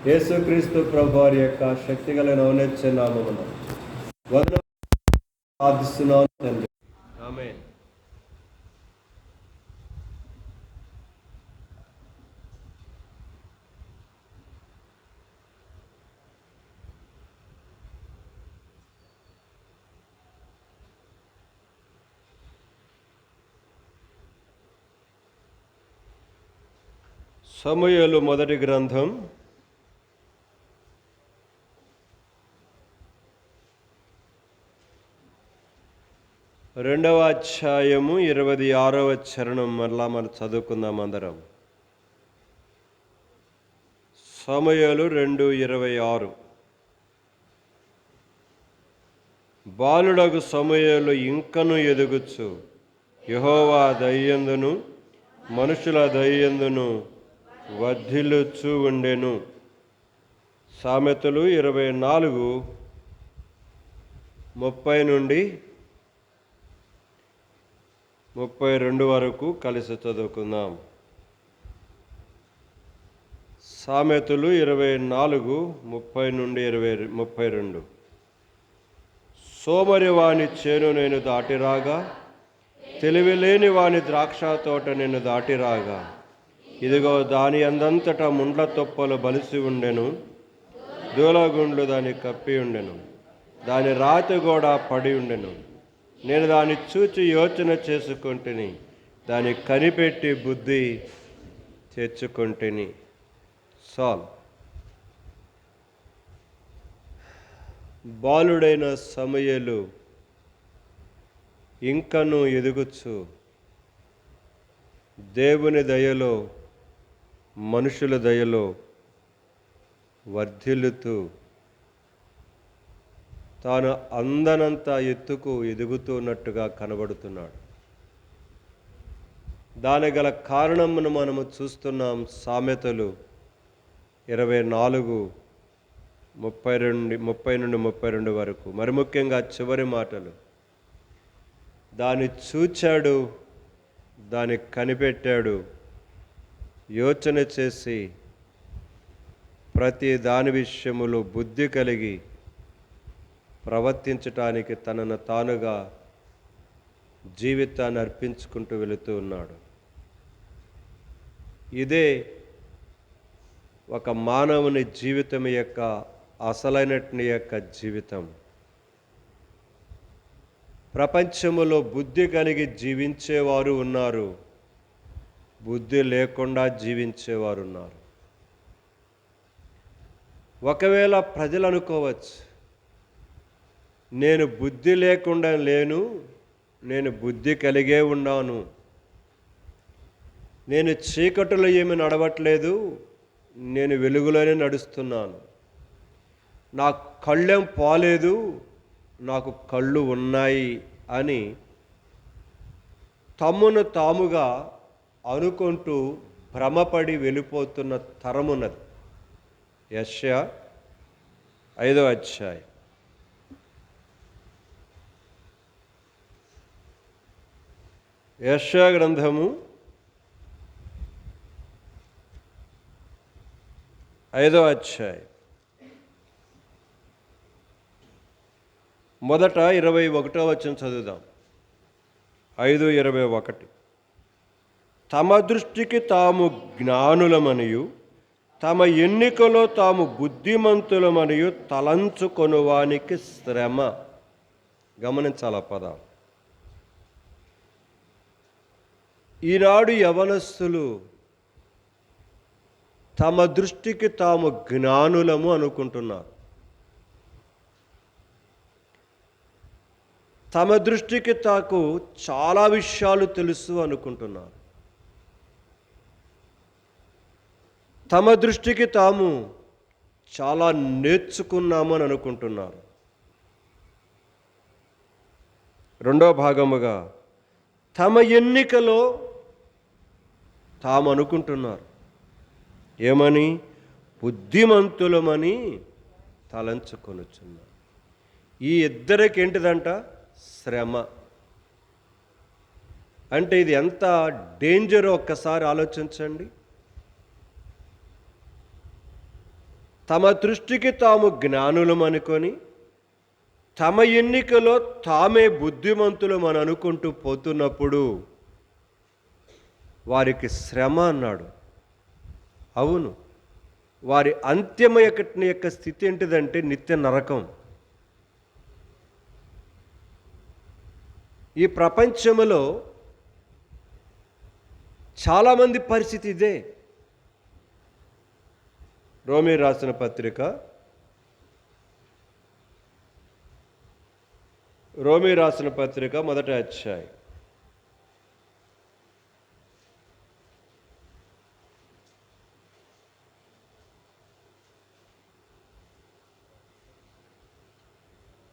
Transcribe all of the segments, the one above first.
యేసుక్రీస్తు ప్రభువారి యొక్క శక్తిగల ఔన్నత్య నామమున వందనాలు ప్రార్థిస్తున్నాను తండ్రి. ఆమేన్. సమూయేలు మొదటి గ్రంథం 2వ అధ్యాయము 26వ చరణం మరలా మనం చదువుకుందాం అందరం. సమూయేలు 2:26. బాలుడగు సమూయేలు ఇంకను ఎదుగుచు యెహోవా దయయందును మనుషుల దయయందును వర్ధిల్లుచూ ఉండెను. సామెతలు 24:30 నుండి 32 వరకు కలిసి చదువుకుందాం. సామెతలు 24:30 నుండి 32. సోమరి వాని చేను నేను దాటిరాగా, తెలివిలేని వాని ద్రాక్ష తోట నేను దాటిరాగా, ఇదిగో దాని అందంతటా ముండ్ల తొప్పలు బలిసి ఉండెను, దూలగుండ్లు దాన్ని కప్పి ఉండెను, దాని రాతి గోడ పడి ఉండెను. నేను దాన్ని చూచి యోచన చేసుకొంటిని, దాన్ని కనిపెట్టి బుద్ధి తెచ్చుకొంటిని. సాల్. బాలుడైన సమూయేలు ఇంకను ఎదుగుచు దేవుని దయలో మనుషుల దయలో వర్ధిల్లుతూ తాను అందనంత ఎత్తుకు ఎదుగుతున్నట్టుగా కనబడుతున్నాడు. దానికి గల కారణమును మనము చూస్తున్నాం. సామెతలు 24:30 నుండి 32 వరకు. మరి ముఖ్యంగా చివరి మాటలు. దాన్ని చూచాడు, దాన్ని కనిపెట్టాడు, యోచన చేసి ప్రతి దాని విషయములో బుద్ధి కలిగి ప్రవర్తించటానికి తనను తానుగా జీవితాన్ని అర్పించుకుంటూ వెళుతూ ఉన్నాడు. ఇదే ఒక మానవుని జీవితం యొక్క అసలైనటువంటి యొక్క జీవితం. ప్రపంచములో బుద్ధి కలిగి జీవించేవారు ఉన్నారు, బుద్ధి లేకుండా జీవించేవారు ఉన్నారు. ఒకవేళ ప్రజలు అనుకోవచ్చు, నేను బుద్ధి లేకుండా లేను, నేను బుద్ధి కలిగే ఉన్నాను, నేను చీకటిలో ఏమి నడవట్లేదు, నేను వెలుగులోనే నడుస్తున్నాను, నా కళ్ళేం పోలేదు, నాకు కళ్ళు ఉన్నాయి అని తమ్మును తాముగా అనుకుంటూ భ్రమపడి వెళ్ళిపోతున్న తరమున్నది. యెషయా 5వ అధ్యాయం. యెషయా గ్రంథము 5వ అధ్యాయం. మొదట 21వ వచనం చదువుదాం. 5:21. తమ దృష్టికి తాము జ్ఞానులమనియు తమ ఎన్నికలో తాము బుద్ధిమంతులమనియు తలంచుకొనువానికి శ్రమ. గమనించాల పదాలు. ఈనాడు యవనస్తులు తమ దృష్టికి తాము జ్ఞానులము అనుకుంటున్నారు. తమ దృష్టికి తాకు చాలా విషయాలు తెలుసు అనుకుంటున్నారు. తమ దృష్టికి తాము చాలా నేర్చుకున్నాము అని అనుకుంటున్నారు. రెండో భాగముగా తమ ఎన్నికలో తాము అనుకుంటున్నారు. ఏమని? బుద్ధిమంతులమని తలంచుకొనుచున్నారు. ఈ ఇద్దరికి ఏంటిదంట? శ్రమ. అంటే ఇది ఎంత డేంజరో ఒక్కసారి ఆలోచించండి. తమ దృష్టికి తాము జ్ఞానులమనుకొని తమ ఎన్నికలో తామే బుద్ధిమంతులమని అనుకుంటూ పోతున్నప్పుడు వారికి శ్రమ అన్నాడు. అవును, వారి అంత్యం యొక్క స్థితి ఏంటిదంటే నిత్య నరకం. ఈ ప్రపంచంలో చాలామంది పరిస్థితి ఇదే. రోమీ రాసిన పత్రిక 1వ అధ్యాయం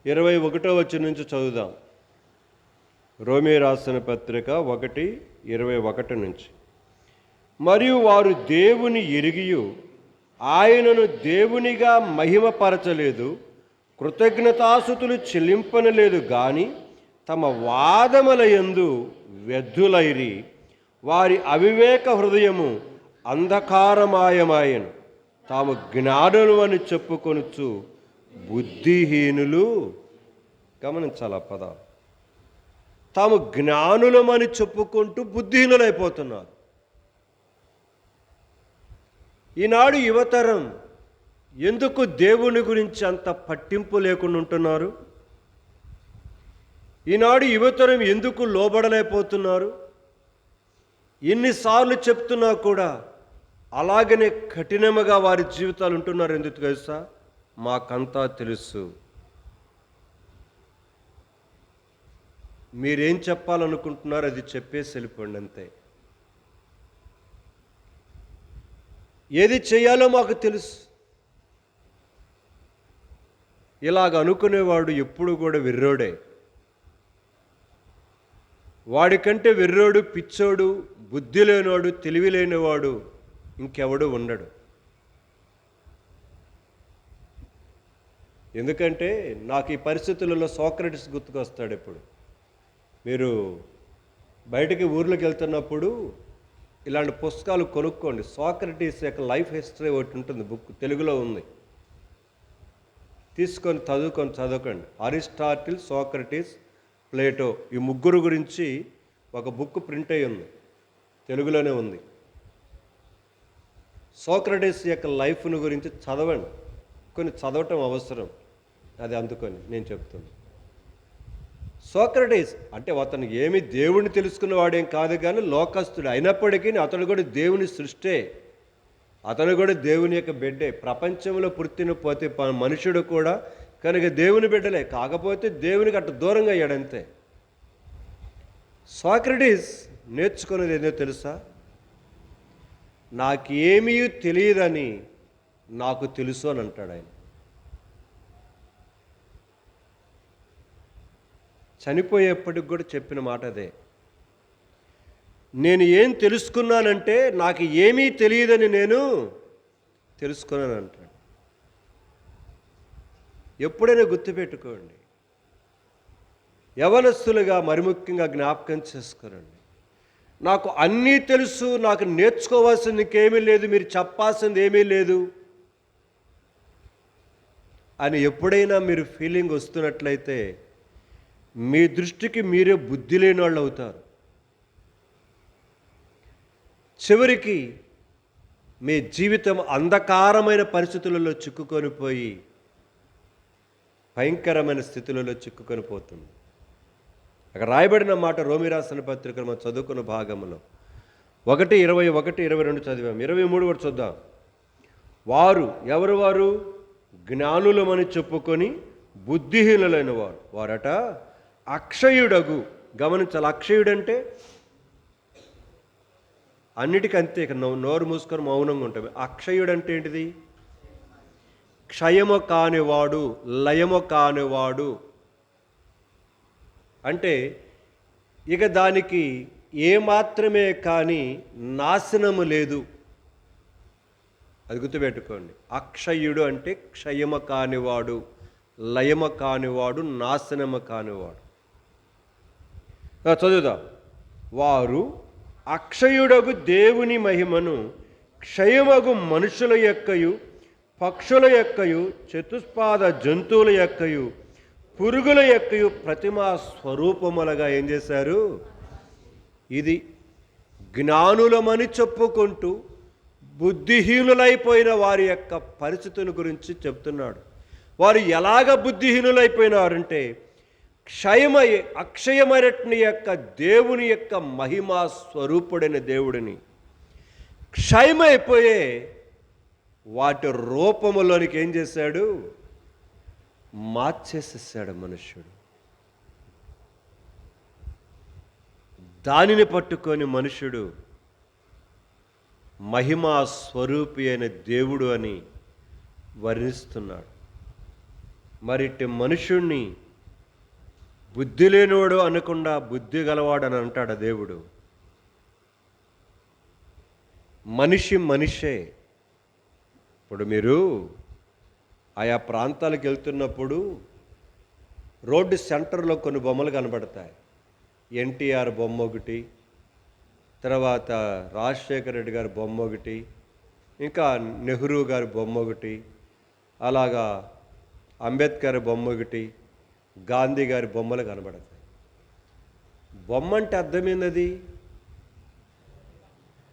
21వ వచనం నుంచి చదువుదాం. రోమీ రాసిన పత్రిక 1:21 నుంచి. మరియు వారు దేవుని ఎరిగియు ఆయనను దేవునిగా మహిమపరచలేదు, కృతజ్ఞతాస్తుతులు చెల్లింపనలేదు గాని తమ వాదముల యందు వ్యర్థులైరి, వారి అవివేక హృదయము అంధకారమాయమాయను, తాము జ్ఞానులు అని చెప్పుకొనుచు బుద్ధిహీనులు. గమనించాల పదాలు. తాము జ్ఞానులమని చెప్పుకుంటూ బుద్ధిహీనులైపోతున్నారు. ఈనాడు యువతరం ఎందుకు దేవుని గురించి అంత పట్టింపు లేకుండా ఉంటున్నారు? ఈనాడు యువతరం ఎందుకు లోబడలేకపోతున్నారు? ఎన్నిసార్లు చెప్తున్నా కూడా అలాగనే కఠినముగా వారి జీవితాలు ఉంటున్నారు. ఎందుకు తెలుసా? మాకంతా తెలుసు. మీరేం చెప్పాలనుకుంటున్నారు అది చెప్పేసి వెళ్ళిపోండి అంతే. ఏది చేయాలో మాకు తెలుసు. ఇలాగ అనుకునేవాడు ఎప్పుడు కూడా వెర్రోడే. వాడికంటే వెర్రోడు, పిచ్చోడు, బుద్ధి లేనివాడు, తెలివి లేనివాడు ఇంకెవడు ఉండడు. ఎందుకంటే నాకు ఈ పరిస్థితులలో సోక్రటీస్ గుర్తుకొస్తాడు. ఎప్పుడు మీరు బయటికి ఊర్లోకి వెళ్తున్నప్పుడు ఇలాంటి పుస్తకాలు కొనుక్కోండి. సోక్రటీస్ యొక్క లైఫ్ హిస్టరీ ఒకటి ఉంటుంది, బుక్ తెలుగులో ఉంది, తీసుకొని చదువుకోండి. అరిస్టాటిల్, సోక్రటీస్, ప్లేటో ఈ ముగ్గురు గురించి ఒక బుక్ ప్రింట్ అయ్యి ఉంది, తెలుగులోనే ఉంది. సోక్రటీస్ యొక్క లైఫ్ను గురించి చదవండి. కొన్ని చదవటం అవసరం, అది అందుకొని నేను చెప్తున్నాను. సోక్రటీస్ అంటే అతను ఏమి దేవుణ్ణి తెలుసుకున్నవాడేం కాదు, కానీ లోకస్తుడు అయినప్పటికీ అతను కూడా దేవుని సృష్టే, అతను కూడా దేవుని యొక్క బిడ్డే. ప్రపంచంలో పుట్టిన పోతే మనుషుడు కూడా కనుక దేవుని బిడ్డలే, కాకపోతే దేవునికి అటు దూరంగా అయ్యాడంతే. సోక్రటీస్ నేర్చుకున్నది ఏదో తెలుసా? నాకేమీ తెలియదని నాకు తెలుసు అని అంటాడు ఆయన. చనిపోయేప్పటికి కూడా చెప్పిన మాట అదే. నేను ఏం తెలుసుకున్నానంటే నాకు ఏమీ తెలియదని నేను తెలుసుకున్నాను అంటాడు. ఎప్పుడైనా గుర్తుపెట్టుకోండి, యవనస్తులుగా మరి ముఖ్యంగా జ్ఞాపకం చేసుకోరండి. నాకు అన్నీ తెలుసు, నాకు నేర్చుకోవాల్సింది ఇంకేమీ లేదు, మీరు చెప్పాల్సింది ఏమీ లేదు అని ఎప్పుడైనా మీరు ఫీలింగ్ వస్తున్నట్లయితే మీ దృష్టికి మీరే బుద్ధి లేని వాళ్ళు అవుతారు. చివరికి మీ జీవితం అంధకారమైన పరిస్థితులలో చిక్కుకొని పోయి భయంకరమైన స్థితులలో చిక్కుకొని పోతుంది. అక్కడ రాయబడిన మాట రోమీ రాసిన పత్రికలు మనం చదువుకున్న భాగంలో 1:21-22 చదివాం. 23 కూడా చూద్దాం. వారు ఎవరు? వారు జ్ఞానులమని చెప్పుకొని బుద్ధిహీనులైన వారు. వారట అక్షయుడగు. గమనించాలి, అక్షయుడంటే అన్నిటికంతే నోరు మూసుకొని మౌనంగా ఉంటాం. అక్షయుడంటే ఏంటిది? క్షయము కానివాడు, లయము కానివాడు. అంటే ఇక దానికి ఏమాత్రమే కానీ నాశనము లేదు. అది గుర్తుపెట్టుకోండి. అక్షయుడు అంటే క్షయము కానివాడు, లయము కానివాడు, నాశనము కానివాడు. చదువుదాం. వారు అక్షయుడగు దేవుని మహిమను క్షయమగు మనుషుల యొక్కయు పక్షుల యొక్కయు చతుష్పాద జంతువుల యొక్కయు పురుగుల యొక్కయు ప్రతిమా స్వరూపములుగా ఏం చేశారు? ఇది జ్ఞానులమని చెప్పుకుంటూ బుద్ధిహీనులైపోయిన వారి యొక్క పరిస్థితుల గురించి చెప్తున్నాడు. వారు ఎలాగ బుద్ధిహీనులైపోయినారంటే, అక్షయమైనటువంటి యొక్క దేవుని యొక్క మహిమా స్వరూపుడైన దేవుడిని క్షయమైపోయే వాటి రూపములోనికి ఏం చేశాడు? మార్చేసేసాడు మనుష్యుడు. దానిని పట్టుకొని మనుష్యుడు మహిమా స్వరూపి అయిన దేవుడు అని వర్ణిస్తున్నాడు. మరిటి మనుష్యుణ్ణి బుద్ధి లేనివాడు అనకుండా బుద్ధి గలవాడని అంటాడు దేవుడు. మనిషే. ఇప్పుడు మీరు ఆయా ప్రాంతాలకు వెళ్తున్నప్పుడు రోడ్డు సెంటర్లో కొన్ని బొమ్మలు కనబడతాయి. ఎన్టీఆర్ బొమ్మ ఒకటి, తర్వాత రాజశేఖర రెడ్డి గారి బొమ్మ ఒకటి, ఇంకా నెహ్రూ గారి బొమ్మ ఒకటి, అలాగా అంబేద్కర్ బొమ్మ ఒకటి, గాంధీ గారి బొమ్మలు కనబడతాయి. బొమ్మ అంటే అర్థమైనది,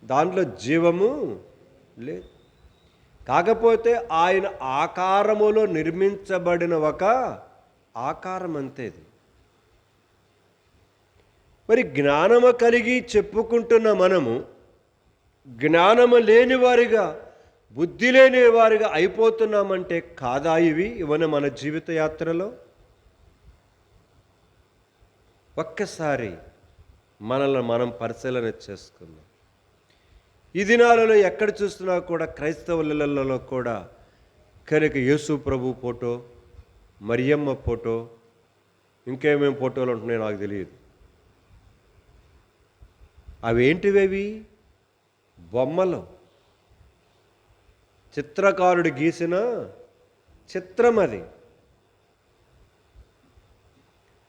దాంట్లో జీవము లేదు. కాకపోతే ఆయన ఆకారములో నిర్మించబడిన ఒక ఆకారం అంతేది. మరి జ్ఞానము కలిగి చెప్పుకుంటున్న మనము జ్ఞానము లేని వారిగా, బుద్ధి లేని వారిగా అయిపోతున్నామంటే కాదా ఇవన్నీ మన జీవిత యాత్రలో? ఒక్కసారి మనల్ని మనం పరిశీలన చేసుకుందాం. ఈ దినాలలో ఎక్కడ చూస్తున్నా కూడా క్రైస్తవులలో కూడా కనుక యేసు ప్రభు ఫోటో, మరియమ్మ ఫోటో, ఇంకేమేమి ఫోటోలు ఉంటున్నాయో నాకు తెలియదు. అవేంటివి? బొమ్మలు, చిత్రకారుడు గీసిన చిత్రం. అది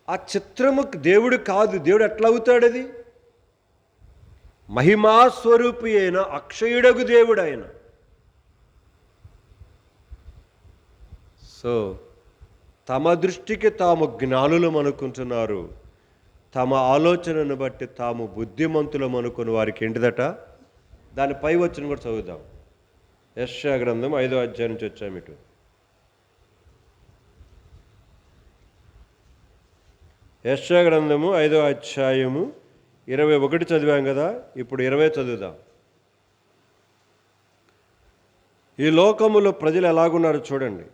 ఆ చిత్రము దేవుడు కాదు. దేవుడు ఎట్లా అవుతాడు? అది మహిమాస్వరూపి అయిన అక్షయుడగు దేవుడు ఆయన. సో తమ దృష్టికి తాము జ్ఞానులు అనుకుంటున్నారు. తమ ఆలోచనను బట్టి తాము బుద్ధిమంతులం అనుకుని వారికి ఏంటిదట? దాని పై వచ్చిన కూడా చదువుదాం. యెషయా గ్రంథం 5వ అధ్యాయం నుంచి వచ్చాము ఇటు. యెషయా గ్రంథము 5వ అధ్యాయము 21 చదివాం కదా, ఇప్పుడు 20 చదువుదాం. ఈ లోకములో ప్రజలు ఎలాగున్నారు చూడండి.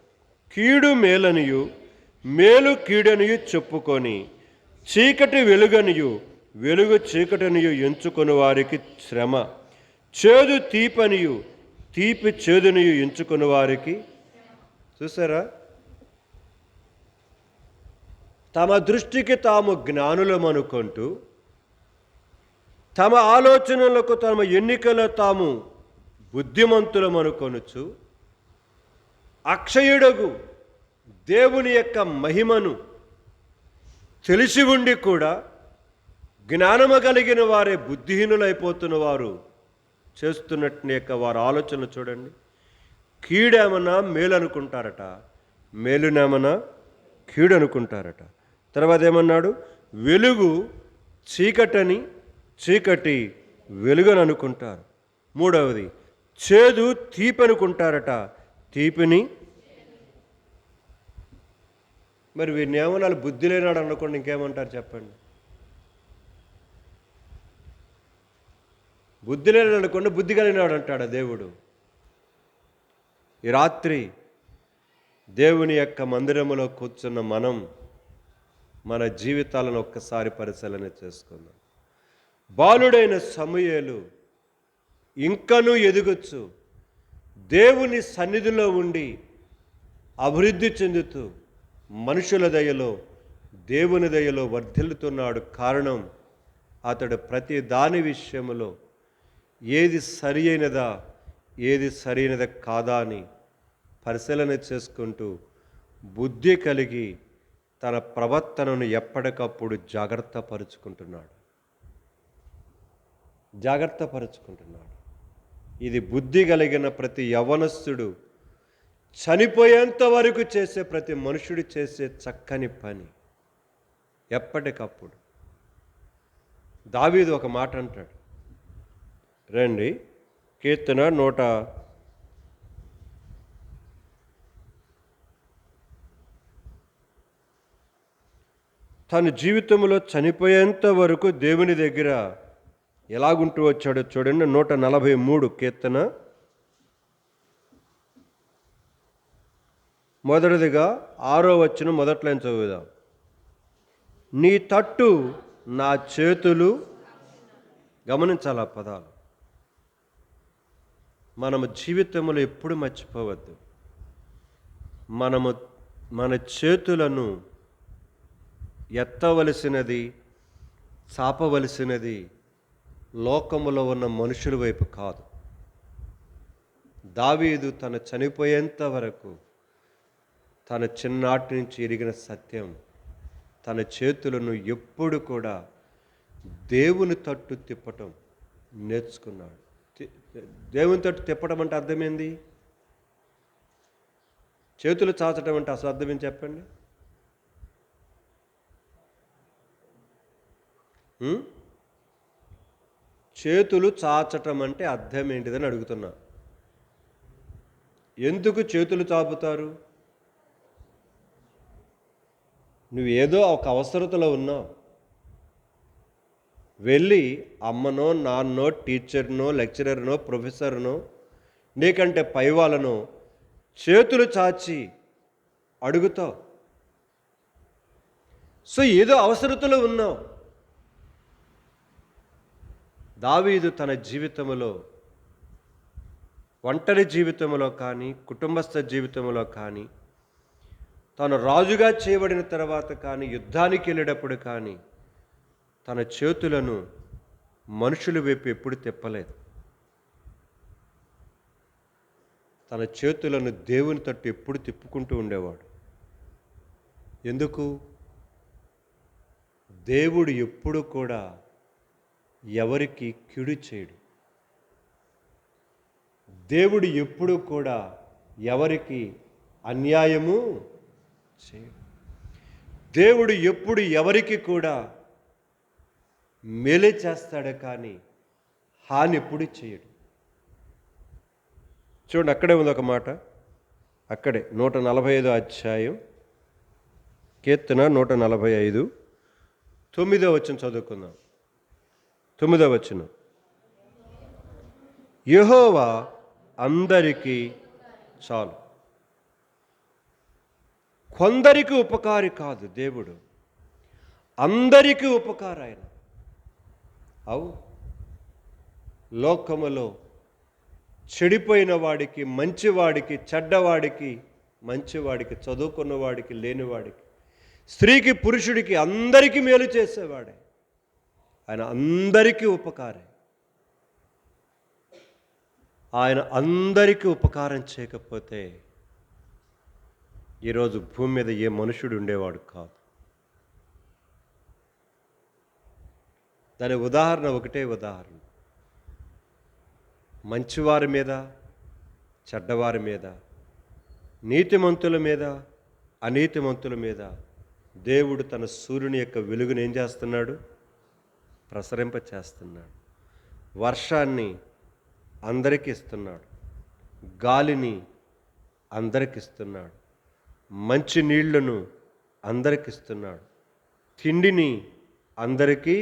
కీడు మేలనియు మేలు కీడనియు చెప్పుకొని చీకటి వెలుగనియు వెలుగు చీకటనియు ఎంచుకొని వారికి శ్రమ, చేదు తీపనియు తీపి చేదునియు ఎంచుకొని వారికి. చూసారా? తమ దృష్టికి తాము జ్ఞానులమనుకుంటూ, తమ ఆలోచనలకు తమ ఎన్నికలో తాము బుద్ధిమంతులమనుకొనుచు, అక్షయుడగు దేవుని యొక్క మహిమను తెలిసి ఉండి కూడా జ్ఞానము కలిగిన వారే బుద్ధిహీనులైపోతున్న వారు చేస్తున్నట్టు యొక్క వారి ఆలోచనలు చూడండి. కీడేమన్నా మేలు అనుకుంటారట, మేలునేమన్నా కీడు అనుకుంటారట. తర్వాత ఏమన్నాడు? వెలుగు చీకటని, చీకటి వెలుగని అనుకుంటారు. మూడవది చేదు తీపి అనుకుంటారట, తీపిని. మరి వీరిని ఏమన్నా బుద్ధి లేనాడు అనుకోండి, ఇంకేమంటారు చెప్పండి? బుద్ధి లేనాడు అనుకోండి, బుద్ధి కలిగినాడు అంటాడు దేవుడు. ఈ రాత్రి దేవుని యొక్క మందిరములో కూర్చున్న మనం మన జీవితాలను ఒక్కసారి పరిశీలన చేసుకుందాం. బాలుడైన సమూయేలు ఇంకనూ ఎదుగొచ్చు, దేవుని సన్నిధిలో ఉండి అభివృద్ధి చెందుతూ మనుషుల దయలో, దేవుని దయలో వర్ధిల్లుతున్నాడు. కారణం అతడు ప్రతి దాని విషయంలో ఏది సరి అయినదా, ఏది సరైనది కాదా అని పరిశీలన చేసుకుంటూ బుద్ధి కలిగి తన ప్రవర్తనను ఎప్పటికప్పుడు జాగ్రత్త పరుచుకుంటున్నాడు. ఇది బుద్ధి కలిగిన ప్రతి యవ్వనస్తుడు చనిపోయేంత వరకు చేసే ప్రతి మనుషుడు చేసే చక్కని పని. ఎప్పటికప్పుడు దావీదు ఒక మాట అంటాడు, రండి కీర్తన 100 తన జీవితంలో చనిపోయేంత వరకు దేవుని దగ్గర ఎలాగుంటూ వచ్చాడో చూడండి. 143 కీర్తన మొదటిదిగా 6వ వచనం మొదట్లో చదువుదాం. నీ తట్టు నా చేతులు, గమనించాలి ఆ పదాలు. మనము జీవితంలో ఎప్పుడు మర్చిపోవద్దు, మన చేతులను ఎత్తవలసినది, చాపవలసినది లోకములో ఉన్న మనుషుల వైపు కాదు. దావీదు తన చనిపోయేంత వరకు తన చిన్నాటి నుంచి ఎరిగిన సత్యం, తన చేతులను ఎప్పుడు కూడా దేవుని తట్టు తిప్పటం నేర్చుకున్నాడు. దేవుని తట్టు తిప్పడం అంటే అర్థమైంది, చేతులు చాచటం అంటే అసలు అర్థమేం చెప్పండి. చేతులు చాచటం అంటే అర్థం ఏంటిదని అడుగుతున్నా. ఎందుకు చేతులు చాపుతారు? నువ్వు ఏదో ఒక అవసరతలో ఉన్నావు, వెళ్ళి అమ్మనో నాన్నో టీచర్నో లెక్చరర్నో ప్రొఫెసర్నో నీకంటే పై వాళ్ళనో చేతులు చాచి అడుగుతావు. సో ఏదో అవసరతలో ఉన్నావు. దావీదు తన జీవితంలో, ఒంటరి జీవితంలో కానీ కుటుంబస్థ జీవితంలో కానీ, తాను రాజుగా చేయబడిన తర్వాత కానీ, యుద్ధానికి వెళ్ళేటప్పుడు కానీ తన చేతులను మనుషుల వైపు ఎప్పుడు తిప్పలేదు. తన చేతులను దేవుని తట్టు ఎప్పుడు తిప్పుకుంటూ ఉండేవాడు. ఎందుకు? దేవుడు ఎప్పుడు కూడా ఎవరికి కీడు చేయడు. దేవుడు ఎప్పుడు కూడా ఎవరికి అన్యాయము చేయడు. దేవుడు ఎప్పుడు ఎవరికి కూడా మేలే చేస్తాడే కానీ హాని ఎప్పుడు చేయడు. చూడండి, అక్కడే ఉంది ఒక మాట, అక్కడే 145 అధ్యాయం కీర్తన 145 9వ వచనం చదువుకుందాం. 9వ వచనం, యెహోవా అందరికీ చాలు. కొందరికి ఉపకారి కాదు దేవుడు, అందరికీ ఉపకారం ఆయన. అవు లోకములో చెడిపోయిన వాడికి, మంచివాడికి, చెడ్డవాడికి, మంచివాడికి, చదువుకున్నవాడికి, లేనివాడికి, స్త్రీకి, పురుషుడికి అందరికీ మేలు చేసేవాడే ఆయన. అందరికీ ఉపకారం. ఆయన అందరికీ ఉపకారం చేయకపోతే ఈరోజు భూమి మీద ఏ మనుషుడు ఉండేవాడు కాదు. దాని ఉదాహరణ ఒకటే ఉదాహరణ. మంచివారి మీద, చెడ్డవారి మీద, నీతిమంతుల మీద, అనీతిమంతుల మీద దేవుడు తన సూర్యుని యొక్క వెలుగును ఏం చేస్తున్నాడు? ప్రసరింప చేస్తున్నాడు. వర్షాన్ని అందరికీ ఇస్తున్నాడు, గాలిని అందరికి ఇస్తున్నాడు, మంచి నీళ్లను అందరికి ఇస్తున్నాడు, తిండిని అందరికీ.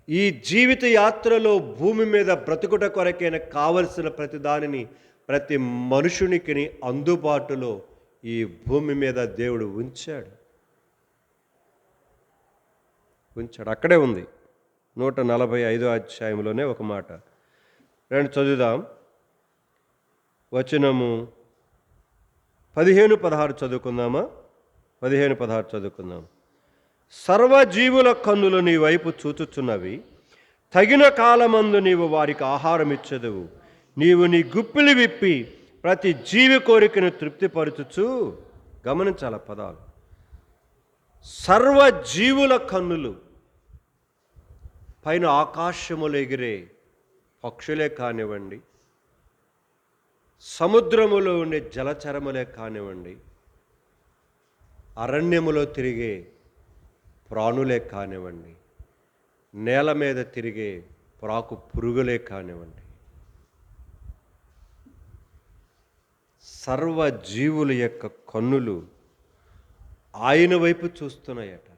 ఈ జీవిత యాత్రలో భూమి మీద బ్రతుకుట కొరకైన కావలసిన ప్రతి దానిని ప్రతి మనుషునికి అందుబాటులో ఈ భూమి మీద దేవుడు ఉంచాడు. అక్కడే ఉంది 145 అధ్యాయంలోనే ఒక మాట. రెండు చదువుదాం. వచనము 15-16 చదువుకుందామా? 15-16 చదువుకుందాం. సర్వజీవుల కన్నులు నీ వైపు చూచుచున్నవి, తగిన కాలమందు నీవు వారికి ఆహారం ఇచ్చెదవు. నీవు నీ గుప్పిలి విప్పి ప్రతి జీవి కోరికను తృప్తిపరచుచు. గమనించాల పదాలు. సర్వజీవుల కన్నులు, పైన ఆకాశములు ఎగిరే పక్షులే కానివ్వండి, సముద్రములో ఉండే జలచరములే కానివ్వండి, అరణ్యములో తిరిగే ప్రాణులే కానివ్వండి, నేల మీద తిరిగే ప్రాకు పురుగులే కానివ్వండి, సర్వజీవుల యొక్క కన్నులు ఆయన వైపు చూస్తున్నాయట.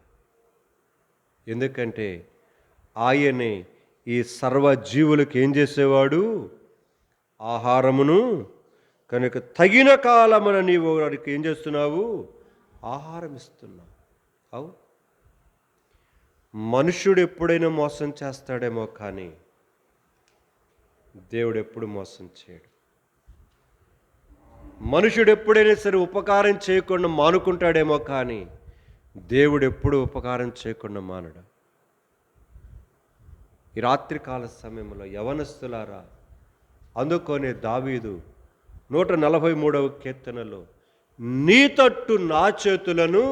ఎందుకంటే ఆయనే ఈ సర్వజీవులకు ఏం చేసేవాడు? ఆహారమును. కనుక తగిన కాలమున నీవు వారికి ఏం చేస్తున్నావు? ఆహారం ఇస్తున్నావు. అవు మనుష్యుడు ఎప్పుడైనా మోసం చేస్తాడేమో కానీ దేవుడు ఎప్పుడు మోసం చేయడు. మనుషుడు ఎప్పుడైనా సరే ఉపకారం చేయకుండా మానుకుంటాడేమో కానీ దేవుడు ఎప్పుడు ఉపకారం చేయకుండా మానడు. ఈ రాత్రికాల సమయంలో యవనస్తులారా, అందుకొనే దావీదు 143వ కీర్తనలో నీ తట్టు నా చేతులను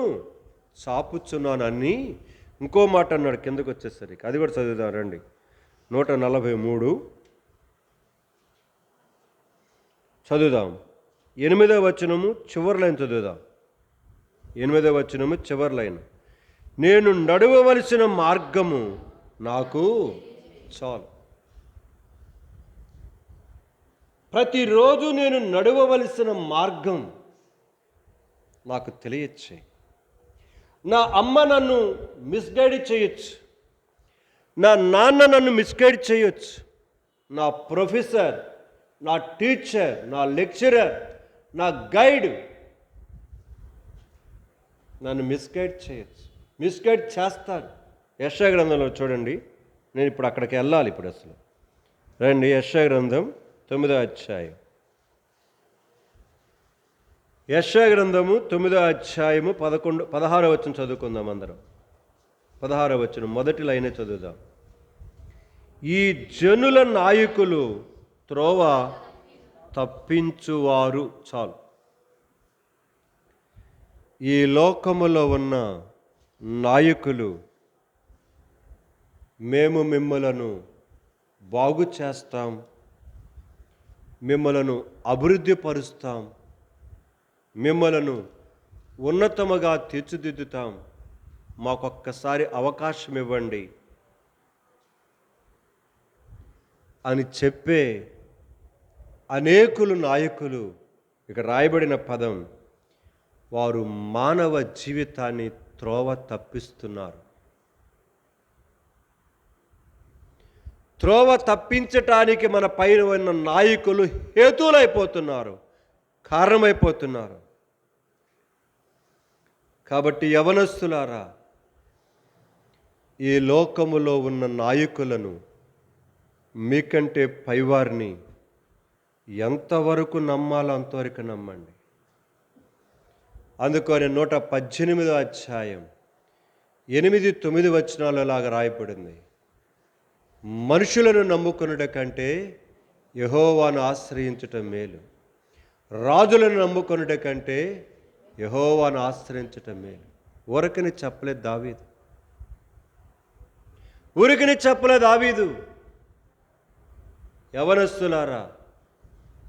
చాపుచున్నానని ఇంకో మాట అన్నాడు కిందకు వచ్చేసరికి. అది కూడా చదువుదాం రండి. 143 చదువుదాం. 8వ వచనము చివరి లైన్ చదువుదాం. 8వ వచనము చివరి లైన్. నేను నడవవలసిన మార్గము నాకు చాలు. ప్రతిరోజు నేను నడవవలసిన మార్గం నాకు తెలియచ్చు. నా అమ్మ నన్ను మిస్గైడ్ చేయొచ్చు, నా నాన్న నన్ను మిస్గైడ్ చేయొచ్చు, నా ప్రొఫెసర్, నా టీచర్, నా లెక్చరర్, నా గైడ్ నన్ను మిస్గైడ్ చేయొచ్చు, మిస్గైడ్ చేస్తాడు. యెషయా గ్రంథంలో చూడండి. నేను ఇప్పుడు అక్కడికి వెళ్ళాలి. ఇప్పుడు అసలు రండి. యెషయా గ్రంథం 9వ అధ్యాయం. యెషయా గ్రంథము 9వ అధ్యాయము 16వ వచనం చదువుకుందాం అందరం. 16వ వచనం మొదటి లైనే చదువుదాం. ఈ జనుల నాయకులు త్రోవ తప్పించువారు. చాలు. ఈ లోకములో ఉన్న నాయకులు మేము మిమ్మలను బాగు చేస్తాం, మిమ్మలను అభివృద్ధి పరుస్తాం, మిమ్మలను ఉన్నతముగా తీర్చిదిద్దుతాం, మాకొక్కసారి అవకాశం ఇవ్వండి అని చెప్పే అనేకులు నాయకులు. ఇక రాయబడిన పదం, వారు మానవ జీవితాన్ని త్రోవ తప్పిస్తున్నారు. త్రోవ తప్పించటానికి మన పైన ఉన్న నాయకులు హేతులైపోతున్నారు, కారణమైపోతున్నారు. కాబట్టి యవనస్తులారా, ఈ లోకములో ఉన్న నాయకులను, మీకంటే పైవారిని ఎంతవరకు నమ్మాలో అంతవరకు నమ్మండి. అందుకని 118వ అధ్యాయం 8-9 వచనాలు లాగా రాయబడింది. మనుషులను నమ్ముకొనుట కంటే యెహోవాను ఆశ్రయించటం మేలు, రాజులను నమ్ముకొనుట కంటే యెహోవాను ఆశ్రయించటం మేలు. ఊరకని చెప్పలేదు దావీదు. ఊరికని చెప్పలేదు దావీదు. యవనస్తులారా,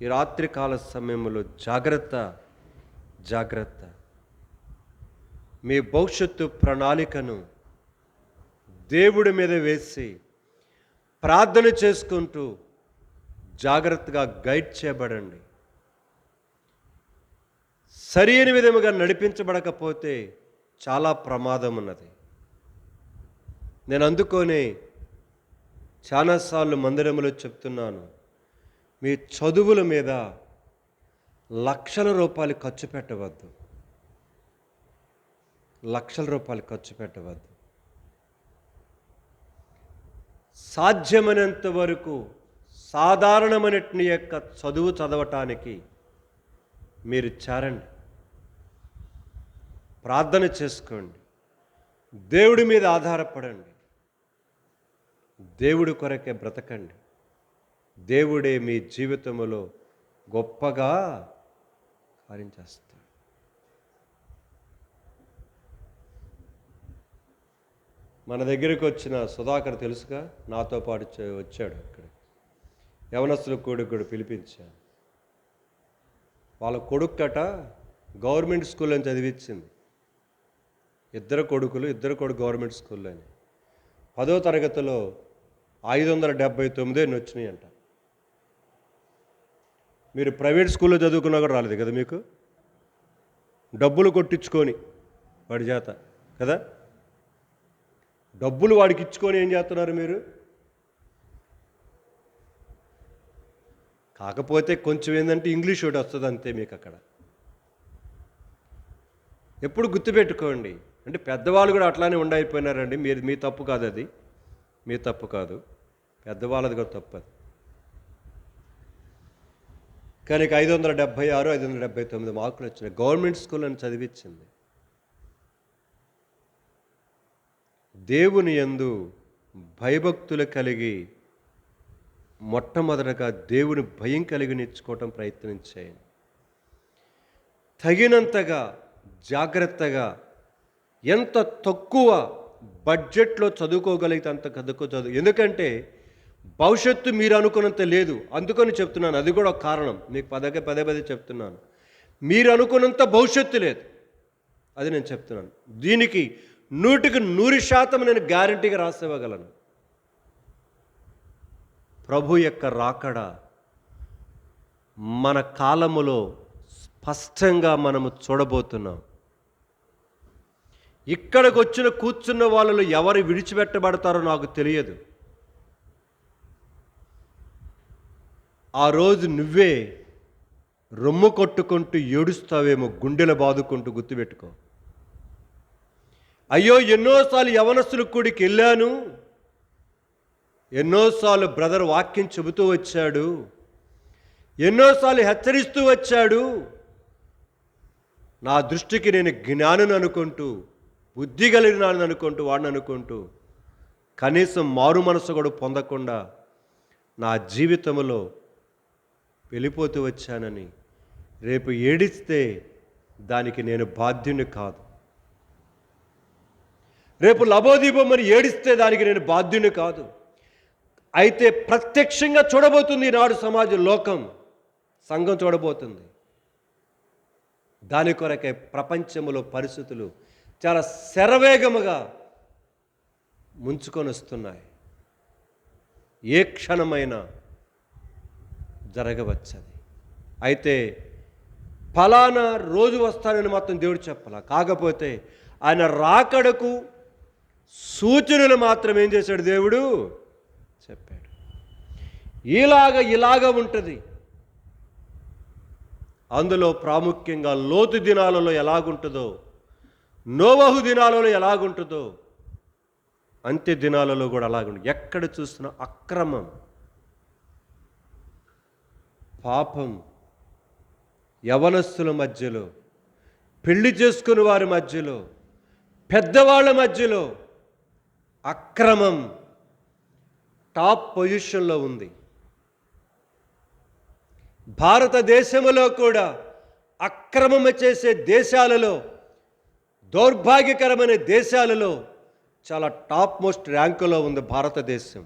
ఈ రాత్రికాల సమయంలో జాగ్రత్త, జాగ్రత్త. మీ భవిష్యత్తు ప్రణాళికను దేవుడి మీద వేసి ప్రార్థన చేసుకుంటూ జాగ్రత్తగా గైడ్ చేయబడండి. సరైన విధముగా నడిపించబడకపోతే చాలా ప్రమాదం ఉన్నది. నేను అందుకోనే చాలాసార్లు మందిరంలో చెప్తున్నాను, మీ చదువుల మీద లక్షల రూపాయలు ఖర్చు పెట్టవద్దు, లక్షల రూపాయలు ఖర్చు పెట్టవద్దు. సాధ్యమైనంత వరకు సాధారణమైన యొక్క చదువు చదవటానికి మీరు చేరండి, ప్రార్థన చేసుకోండి, దేవుడి మీద ఆధారపడండి, దేవుడి కొరకే బ్రతకండి. దేవుడే మీ జీవితంలో గొప్పగా కార్యం చేస్తాడు. మన దగ్గరికి వచ్చిన సుధాకర్ తెలుసుగా, నాతో పాటు వచ్చాడు. ఇక్కడ యవనస్తుల కూడికి కూడా పిలిపించాను. వాళ్ళ కొడుక్కట గవర్నమెంట్ స్కూల్ అని చదివించింది. ఇద్దరు కొడుకు గవర్నమెంట్ స్కూల్లో అని. 10వ తరగతిలో 579 వచ్చినాయంట. మీరు ప్రైవేట్ స్కూల్లో చదువుకున్నా కూడా రాలేదు కదా మీకు, డబ్బులు కొట్టించుకొని వాడి చేత కదా, డబ్బులు వాడికి ఇచ్చుకొని ఏం చేస్తున్నారు మీరు? కాకపోతే కొంచెం ఏంటంటే ఇంగ్లీష్ ఒకటి వస్తుంది అంతే మీకు అక్కడ. ఎప్పుడు గుర్తుపెట్టుకోండి, అంటే పెద్దవాళ్ళు కూడా అట్లానే ఉండైపోయినారండి. మీ తప్పు కాదు, అది మీ తప్పు కాదు, పెద్దవాళ్ళది కూడా తప్పు అది. కానీ 576, 579 మార్కులు వచ్చినాయి. గవర్నమెంట్ స్కూల్ అని చదివించింది. దేవుని యందు భయభక్తులు కలిగి మొట్టమొదటగా దేవుని భయం కలిగి నేర్చుకోవటం ప్రయత్నించేయండి. తగినంతగా జాగ్రత్తగా, ఎంత తక్కువ బడ్జెట్లో చదువుకోగలిగితే అంత చదువు. ఎందుకంటే భవిష్యత్తు మీరు అనుకున్నంత లేదు, అందుకని చెప్తున్నాను. అది కూడా ఒక కారణం, మీకు పదే పదే చెప్తున్నాను. మీరు అనుకున్నంత భవిష్యత్తు లేదు, అది నేను చెప్తున్నాను. దీనికి 100% నేను గ్యారంటీగా రాసివ్వగలను. ప్రభు యొక్క రాకడ మన కాలములో స్పష్టంగా మనము చూడబోతున్నాం. ఇక్కడికి కూర్చున్న వాళ్ళలో ఎవరు విడిచిపెట్టబడతారో నాకు తెలియదు. ఆ రోజు నువ్వే రొమ్ము కొట్టుకుంటూ ఏడుస్తావేమో, గుండెలు బాదుకుంటూ. గుర్తుపెట్టుకో. అయ్యో, ఎన్నోసార్లు యవనస్తుల కూడికి వెళ్ళాను, ఎన్నోసార్లు బ్రదర్ వాక్యం చెబుతూ వచ్చాడు, ఎన్నోసార్లు హెచ్చరిస్తూ వచ్చాడు, నా దృష్టికి నేను జ్ఞానం అనుకుంటూ, బుద్ధి కలిగినాను అనుకుంటూ, వాడిని అనుకుంటూ, కనీసం మారు మనసు కూడా పొందకుండా నా జీవితంలో వెళ్ళిపోతూ వచ్చానని రేపు ఏడిస్తే దానికి నేను బాధ్యుని కాదు. రేపు లబోదీపమని ఏడిస్తే దానికి నేను బాధ్యుని కాదు. అయితే ప్రత్యక్షంగా చూడబోతుంది ఈనాడు సమాజం, లోకం, సంఘం చూడబోతుంది. దాని కొరకే ప్రపంచంలో పరిస్థితులు చాలా శరవేగముగా ముంచుకొని వస్తున్నాయి. ఏ క్షణమైనా జరగవచ్చది. అయితే ఫలానా రోజు వస్తానని మాత్రం దేవుడు చెప్పాల. కాకపోతే ఆయన రాకడకు సూచనలు మాత్రం ఏం చేశాడు దేవుడు చెప్పాడు. ఇలాగ ఉంటుంది. అందులో ప్రాముఖ్యంగా లోతు దినాలలో ఎలాగుంటుందో, నోవహు దినాలలో ఎలాగుంటుందో, అంత్య దినాలలో కూడా అలాగుంటుంది. ఎక్కడ చూసినా అక్రమం, పాపం, యవనస్తుల మధ్యలో, పెళ్లి చేసుకుని వారి మధ్యలో, పెద్దవాళ్ళ మధ్యలో అక్రమం టాప్ పొజిషన్లో ఉంది. భారతదేశంలో కూడా అక్రమం చేసే దేశాలలో, దౌర్భాగ్యకరమైన దేశాలలో చాలా టాప్ మోస్ట్ ర్యాంకులో ఉంది భారతదేశం.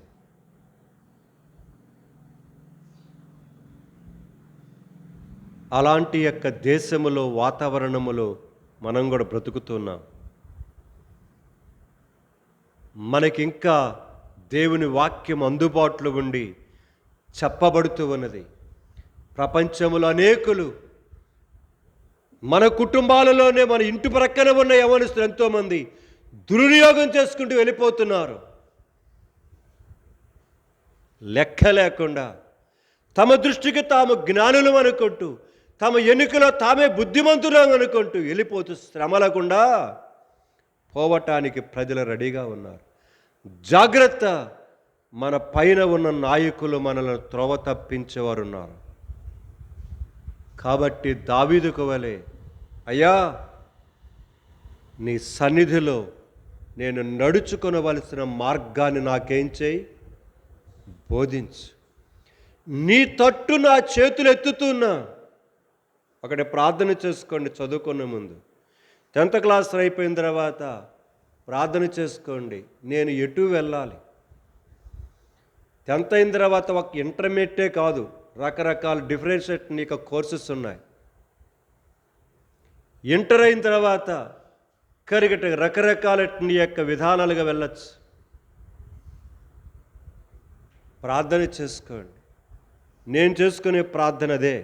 అలాంటి యొక్క దేశములో, వాతావరణములో మనం కూడా బ్రతుకుతున్నాం. మనకింకా దేవుని వాక్యం అందుబాటులో ఉండి చెప్పబడుతూ ఉన్నది. ప్రపంచంలో అనేకులు, మన కుటుంబాలలోనే, మన ఇంటి ప్రక్కన ఉన్న యవనస్తులు ఎంతోమంది దుర్వినియోగం చేసుకుంటూ వెళ్ళిపోతున్నారు. లెక్క లేకుండా తమ దృష్టికి తాము జ్ఞానులు అనుకుంటూ, తమ ఎన్నికలో తామే బుద్ధిమంతులు అనుకుంటూ వెళ్ళిపోతూ శ్రమలకుండా పోవటానికి ప్రజలు రెడీగా ఉన్నారు. జాగ్రత్త, మన పైన ఉన్న నాయకులు మనల్ని త్రోవ తప్పించేవారు ఉన్నారు. కాబట్టి దావీదుకు వలె, అయ్యా నీ సన్నిధిలో నేను నడుచుకొనవలసిన మార్గాన్ని నాకేం చేయి, బోధించు. నీ తట్టు నా చేతులు ఎత్తుతున్నా. ఒకటి ప్రార్థన చేసుకోండి చదువుకునే ముందు. 10th క్లాస్ అయిపోయిన తర్వాత ప్రార్థన చేసుకోండి, నేను ఎటు వెళ్ళాలి. 10th అయిన తర్వాత ఒక ఇంటర్మీడియటే కాదు, రకరకాల డిఫరెన్షియేట్ నీకు కోర్సెస్ ఉన్నాయి. ఇంటర్ అయిన తర్వాత రకరకాల యొక్క విధానాలుగా వెళ్ళచ్చు. ప్రార్థన చేసుకోండి. నేను చేసుకునే ప్రార్థన అదే.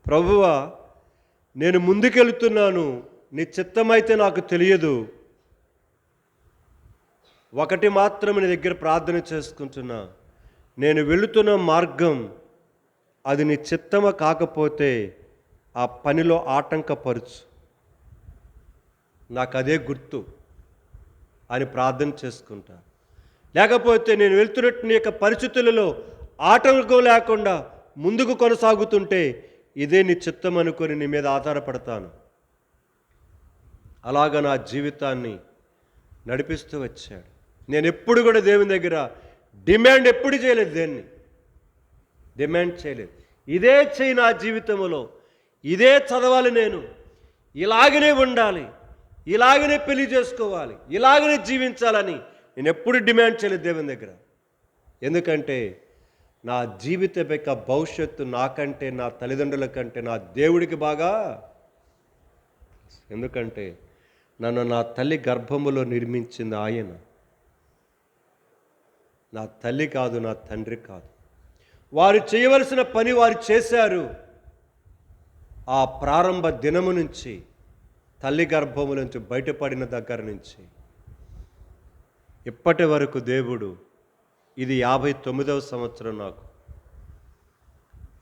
ప్రభువా, నేను ముందుకెళ్తున్నాను, నీ చిత్తమైతే నాకు తెలియదు, ఒకటి మాత్రం నీ దగ్గర ప్రార్థన చేసుకుంటున్నా, నేను వెళుతున్న మార్గం అది నీ చిత్తమ కాకపోతే ఆ పనిలో ఆటంకపరచు, నాకు అదే గుర్తు అని ప్రార్థన చేసుకుంటా. లేకపోతే నేను వెళ్తున్నట్టు నీ యొక్క పరిస్థితులలో ఆటంకం లేకుండా ముందుకు కొనసాగుతుంటే ఇదే నీ చిత్తం అనుకొని నీ మీద ఆధారపడతాను. అలాగ నా జీవితాన్ని నడిపిస్తూ వచ్చాడు. నేను ఎప్పుడు కూడా దేవుని దగ్గర డిమాండ్ ఎప్పుడు చేయలేదు, దేన్ని డిమాండ్ చేయలేదు. ఇదే చేయి నా జీవితంలో, ఇదే చదవాలి, నేను ఇలాగనే ఉండాలి, ఇలాగనే పెళ్లి చేసుకోవాలి, ఇలాగనే జీవించాలని నేను ఎప్పుడు డిమాండ్ చేయలేదు దేవుని దగ్గర. ఎందుకంటే నా జీవిత యొక్క భవిష్యత్తు నాకంటే, నా తల్లిదండ్రుల కంటే నా దేవుడికి బాగా. ఎందుకంటే నన్ను నా తల్లి గర్భములో నిర్మించింది ఆయన, నా తల్లి కాదు, నా తండ్రి కాదు. వారు చేయవలసిన పని వారు చేశారు. ఆ ప్రారంభ దినము నుంచి, తల్లి గర్భము నుంచి బయటపడిన దగ్గర నుంచి ఇప్పటి వరకు దేవుడు, ఇది 59వ సంవత్సరం, నాకు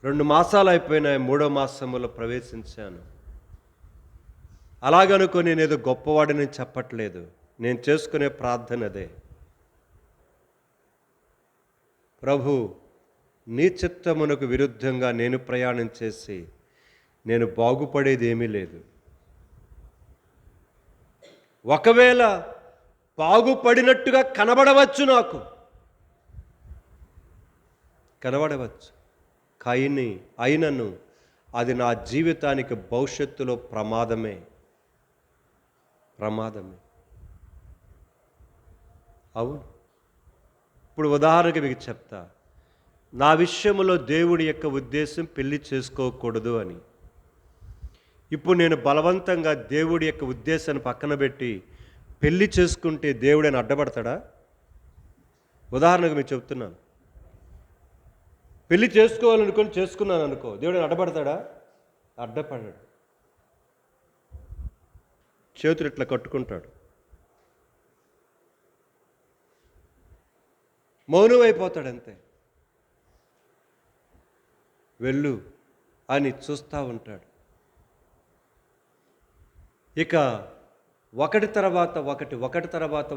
2 మాసాలు అయిపోయినాయి, 3వ మాసంలో ప్రవేశించాను. అలాగనుకో నేనేదో గొప్పవాడిని చెప్పట్లేదు, నేను చేసుకునే ప్రార్థన అదే. ప్రభు, నీ చిత్తమునకు విరుద్ధంగా నేను ప్రయాణం చేసి నేను బాగుపడేది ఏమీ లేదు. ఒకవేళ బాగుపడినట్టుగా కనబడవచ్చు, నాకు కనబడవచ్చు, కానీ అయినను అది నా జీవితానికి భవిష్యత్తులో ప్రమాదమే. అవును. ఇప్పుడు ఉదాహరణకి మీకు చెప్తా. నా విషయంలో దేవుడి యొక్క ఉద్దేశం పెళ్లి చేసుకోకూడదు అని. ఇప్పుడు నేను బలవంతంగా దేవుడి యొక్క ఉద్దేశాన్ని పక్కన పెట్టి పెళ్లి చేసుకుంటే దేవుడు ఆయన అడ్డపడతాడా? ఉదాహరణకు మీకు చెప్తున్నాను. పెళ్లి చేసుకోవాలనుకొని చేసుకున్నాను అనుకో, దేవుడు ఆయన అడ్డపడతాడా? అడ్డపడాడు. చేతులు ఇట్లా కట్టుకుంటాడు, మౌనం అయిపోతాడు, అంతే. వెళ్ళు అని చూస్తూ ఉంటాడు. ఇక ఒకటి తర్వాత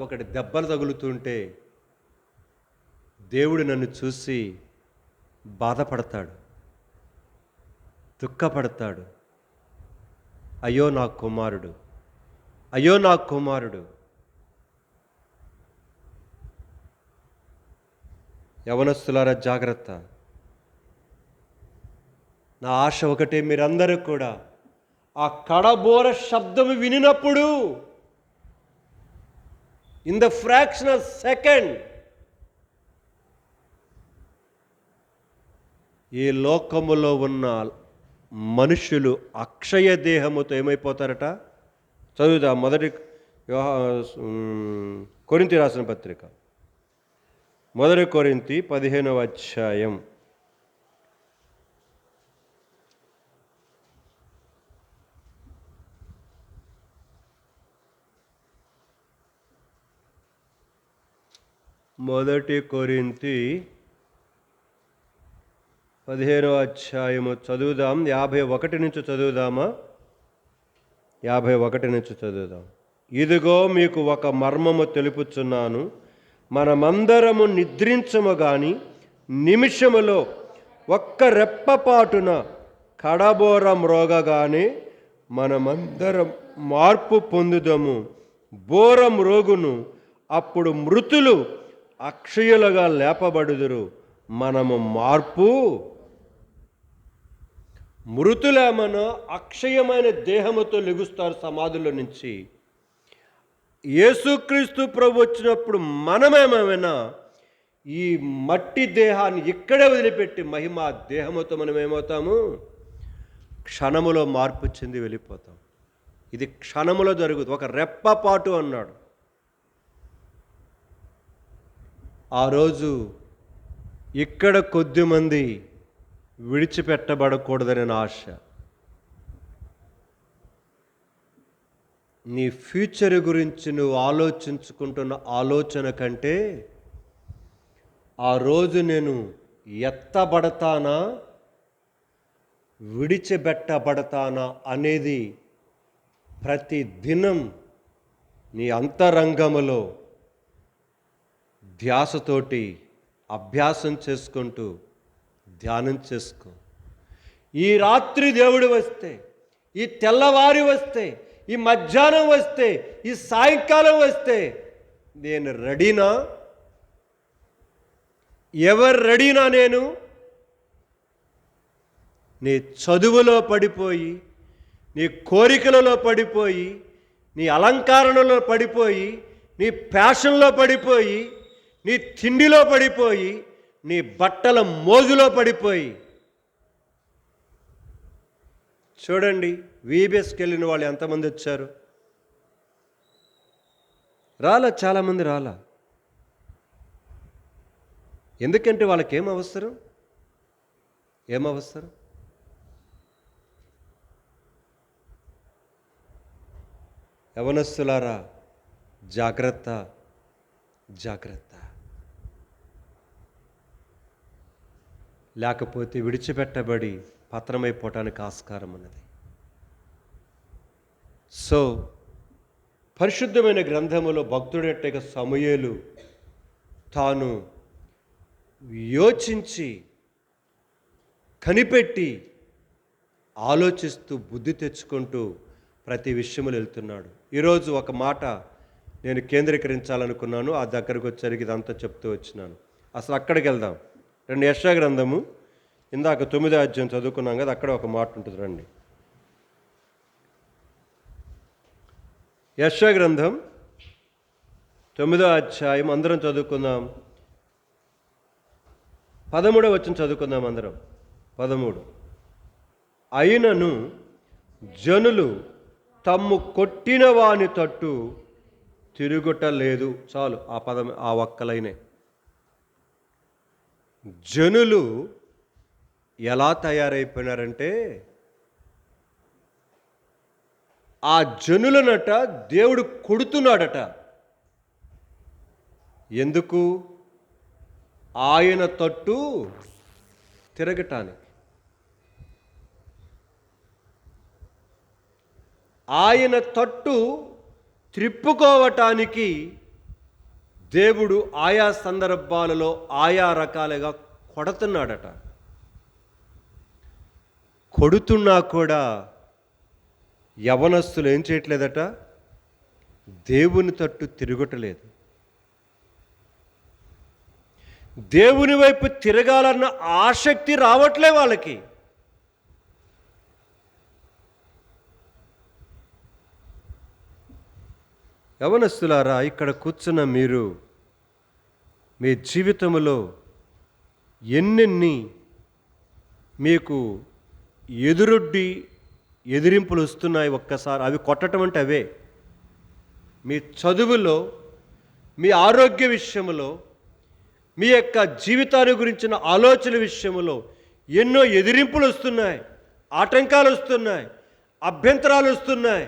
ఒకటి దెబ్బలు తగులుతుంటే దేవుడు నన్ను చూసి బాధపడతాడు, దుఃఖపడతాడు. అయ్యో నా కుమారుడు, అయ్యో నా కుమారుడు. యవనస్తులారా జాగ్రత్త. నా ఆశ ఒకటే, మీరందరూ కూడా ఆ కడబోర శబ్దము వినినప్పుడు, in the fraction of second, ఈ లోకములో ఉన్న మనుషులు అక్షయ దేహముతో ఏమైపోతారట? చదువుదా మొదటి కొరింథీ రాసిన పత్రిక, 1 కొరింథీ 15వ అధ్యాయం. మొదటి కొరింథీ 15వ అధ్యాయము చదువుదాం. 51 నుంచి చదువుదామా? 51 నుంచి చదువుదాం. ఇదిగో మీకు ఒక మర్మము తెలుపుచున్నాను, మనమందరము నిద్రించము గాని నిమిషములో ఒక్క రెప్పపాటున కడబోర మ్రోగగానే మనమందరం మార్పు పొందుదము. బోర మ్రోగును, అప్పుడు మృతులు అక్షయులుగా లేపబడుదురు. మనము మార్పు, మృతులేమనో అక్షయమైన దేహముతో లెగుస్తారు సమాధుల నుంచి. యేసుక్రీస్తు ప్రభు వచ్చినప్పుడు మనమేమైనా ఈ మట్టి దేహాన్ని ఇక్కడే వదిలిపెట్టి మహిమ దేహముతో మనం ఏమవుతాము? క్షణములో మార్పు చెంది వెళ్ళిపోతాం. ఇది క్షణములో జరుగుతుంది, ఒక రెప్పపాటు అన్నాడు. ఆ రోజు ఇక్కడ కొద్దిమంది విడిచిపెట్టబడకూడదని నా ఆశ. నీ ఫ్యూచర్ గురించి నువ్వు ఆలోచించుకుంటున్న ఆలోచన కంటే ఆ రోజు నేను ఎత్తబడతానా విడిచిపెట్టబడతానా అనేది ప్రతి దినం నీ అంతరంగములో ధ్యాసతోటి అభ్యాసం చేసుకుంటూ ధ్యానం చేసుకో. ఈ రాత్రి దేవుడు వస్తే, ఈ తెల్లవారి వస్తే, ఈ మధ్యాహ్నం వస్తే, ఈ సాయంకాలం వస్తే నేను రెడీనా? ఎవరు రెడీనా? నేను నీ చదువులో పడిపోయి, నీ కోరికలలో పడిపోయి, నీ అలంకరణలో పడిపోయి, నీ ప్యాషన్లో పడిపోయి, నీ తిండిలో పడిపోయి, నీ బట్టల మోజులో పడిపోయి. చూడండి, వీబీఎస్కి వెళ్ళిన వాళ్ళు ఎంతమంది వచ్చారు? రాలా, చాలామంది రాలా. ఎందుకంటే వాళ్ళకి ఏం అవసరం? యవనస్తులారా, జాగ్రత్త. లేకపోతే విడిచిపెట్టబడి పత్రమైపోవటానికి ఆస్కారం ఉన్నది. సో పరిశుద్ధమైన గ్రంథములో భక్తుడైన సమూయేలు తాను యోచించి కనిపెట్టి ఆలోచిస్తూ బుద్ధి తెచ్చుకుంటూ ప్రతి విషయములు వెళ్తున్నాడు. ఈరోజు ఒక మాట నేను కేంద్రీకరించాలనుకున్నాను, ఆ దగ్గరకు వచ్చరికి ఇదంతా చెప్తూ వచ్చినాను. అసలు అక్కడికి వెళ్దాం. యెషయా గ్రంథము ఇందాక 9వ అధ్యాయం చదువుకున్నాం కదా, అక్కడ ఒక మాట ఉంటుంది. రండి, యెషయా గ్రంథం 9వ అధ్యాయం అందరం చదువుకుందాం. 13వ వచనం చదువుకుందాం అందరం. 13. అయినను జనులు తమ్ము కొట్టిన వాని తట్టు తిరుగుటలేదు. చాలు, ఆ పదం, ఆ ఒక్కలైనే. జనులు ఎలా తయారైపోయినారంటే, ఆ జనులనట దేవుడు కొడుతున్నాడట. ఎందుకు? ఆయన తట్టు తిరగటానికి. ఆయన తట్టు త్రిప్పుకోవటానికి దేవుడు ఆయా సందర్భాలలో ఆయా రకాలుగా కొడుతున్నాడట. కొడుతున్నా కూడా యవనస్తులు ఏం చేయట్లేదట? దేవుని తట్టు తిరగటలేదు. దేవుని వైపు తిరగాలన్న ఆసక్తి రావట్లే వాళ్ళకి. యవనస్తులారా, ఇక్కడ కూర్చున్న మీరు మీ జీవితంలో ఎన్నెన్ని మీకు ఎదిరింపులు వస్తున్నాయి. ఒక్కసారి అవి కొట్టడం అంటే అవే. మీ చదువులో, మీ ఆరోగ్య విషయంలో, మీ యొక్క జీవితాన్ని గురించిన ఆలోచన విషయంలో ఎన్నో ఎదిరింపులు వస్తున్నాయి, ఆటంకాలు వస్తున్నాయి, అభ్యంతరాలు వస్తున్నాయి.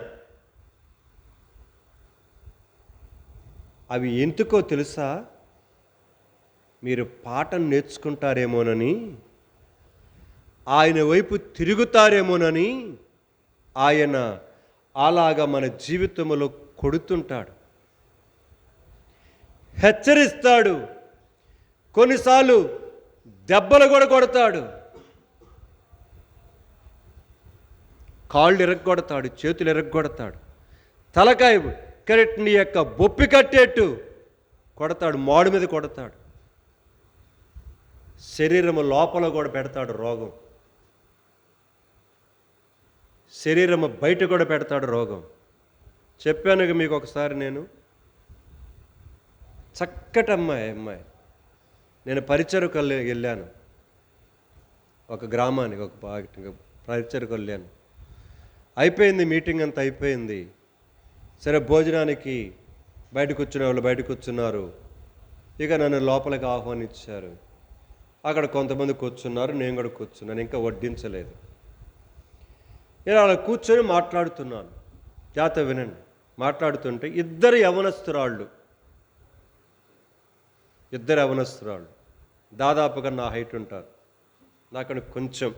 అవి ఎందుకో తెలుసా? మీరు పాఠం నేర్చుకుంటారేమోనని, ఆయన వైపు తిరుగుతారేమోనని ఆయన అలాగా మన జీవితంలో కొడుతుంటాడు, హెచ్చరిస్తాడు. కొన్నిసార్లు దెబ్బలు కూడా కొడతాడు, కాళ్ళు ఎరగొడతాడు, చేతులు ఎరగొడతాడు, తలకాయ కరెక్ట్ నీ యొక్క బొప్పి కట్టేట్టు కొడతాడు, మాడు మీద కొడతాడు. శరీరము లోపల కూడా పెడతాడు రోగం, శరీరము బయట కూడా పెడతాడు రోగం. చెప్పాను మీకు ఒకసారి, నేను చక్కటి అమ్మాయి నేను పరిచరకు వెళ్ళాను, ఒక గ్రామానికి, ఒక పరిచరకు వెళ్ళాను. అయిపోయింది, మీటింగ్ అంతా అయిపోయింది. సరే, భోజనానికి బయటకు వచ్చిన వాళ్ళు బయటకు వచ్చున్నారు. ఇక నన్ను లోపలికి ఆహ్వానించారు. అక్కడ కొంతమంది కూర్చున్నారు, నేను కూడా కూర్చున్నాను. ఇంకా వడ్డించలేదు. నేను అలా కూర్చొని మాట్లాడుతున్నాను. జాగ్రత్త వినండి. మాట్లాడుతుంటే ఇద్దరు యవనస్తురాళ్ళు దాదాపుగా నా హైట్ ఉంటారు. నాకన్నా కొంచెం